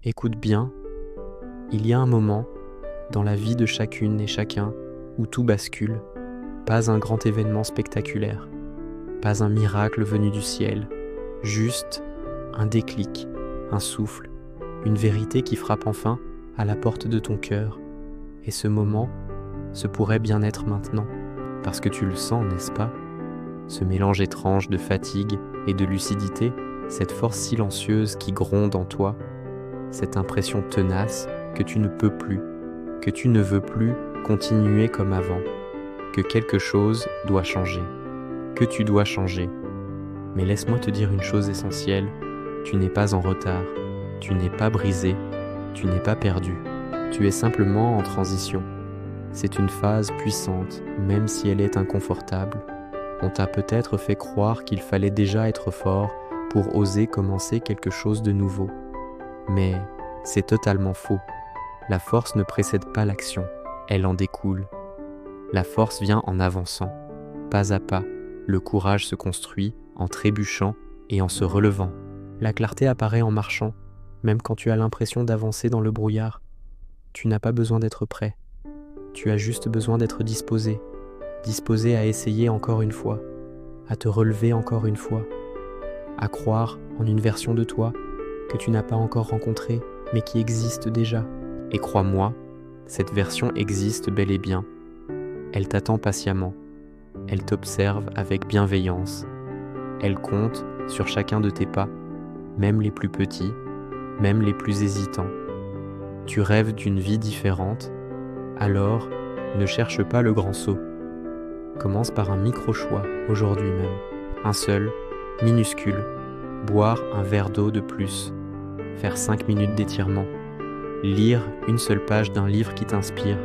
Écoute bien, il y a un moment, dans la vie de chacune et chacun, où tout bascule, pas un grand événement spectaculaire, pas un miracle venu du ciel, juste un déclic, un souffle, une vérité qui frappe enfin à la porte de ton cœur. Et ce moment, ce pourrait bien être maintenant, parce que tu le sens, n'est-ce pas? Ce mélange étrange de fatigue et de lucidité, cette force silencieuse qui gronde en toi, cette impression tenace que tu ne peux plus, que tu ne veux plus continuer comme avant, que quelque chose doit changer, que tu dois changer. Mais laisse-moi te dire une chose essentielle, tu n'es pas en retard, tu n'es pas brisé, tu n'es pas perdu, tu es simplement en transition. C'est une phase puissante, même si elle est inconfortable. On t'a peut-être fait croire qu'il fallait déjà être fort pour oser commencer quelque chose de nouveau. Mais c'est totalement faux. La force ne précède pas l'action, elle en découle. La force vient en avançant, pas à pas. Le courage se construit en trébuchant et en se relevant. La clarté apparaît en marchant, même quand tu as l'impression d'avancer dans le brouillard. Tu n'as pas besoin d'être prêt. Tu as juste besoin d'être disposé à essayer encore une fois, à te relever encore une fois, à croire en une version de toi que tu n'as pas encore rencontrée, mais qui existe déjà. Et crois-moi, cette version existe bel et bien. Elle t'attend patiemment, elle t'observe avec bienveillance, elle compte sur chacun de tes pas, même les plus petits, même les plus hésitants. Tu rêves d'une vie différente, alors ne cherche pas le grand saut. Commence par un micro-choix aujourd'hui même, un seul, minuscule, boire un verre d'eau de plus, faire 5 minutes d'étirement, lire une seule page d'un livre qui t'inspire,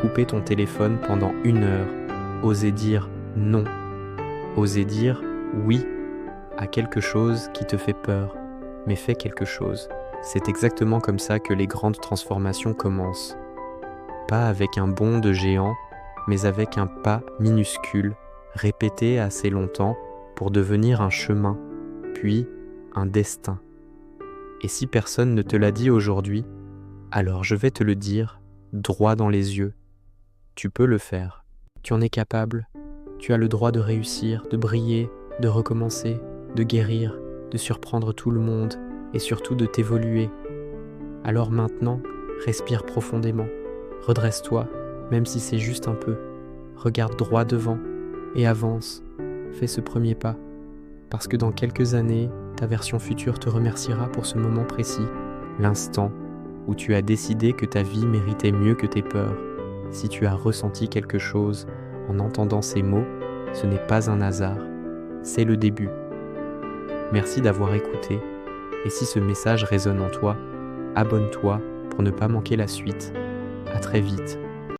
couper ton téléphone pendant 1 heure, oser dire non, oser dire oui à quelque chose qui te fait peur, mais fais quelque chose. C'est exactement comme ça que les grandes transformations commencent. Pas avec un bond de géant, mais avec un pas minuscule, répété assez longtemps pour devenir un chemin, puis un destin. Et si personne ne te l'a dit aujourd'hui, alors je vais te le dire droit dans les yeux. Tu peux le faire. Tu en es capable. Tu as le droit de réussir, de briller, de recommencer, de guérir, de surprendre tout le monde et surtout de t'évoluer. Alors maintenant, respire profondément. Redresse-toi, même si c'est juste un peu. Regarde droit devant et avance. Fais ce premier pas. Parce que dans quelques années, ta version future te remerciera pour ce moment précis, l'instant où tu as décidé que ta vie méritait mieux que tes peurs. Si tu as ressenti quelque chose en entendant ces mots, ce n'est pas un hasard, c'est le début. Merci d'avoir écouté, et si ce message résonne en toi, abonne-toi pour ne pas manquer la suite. À très vite.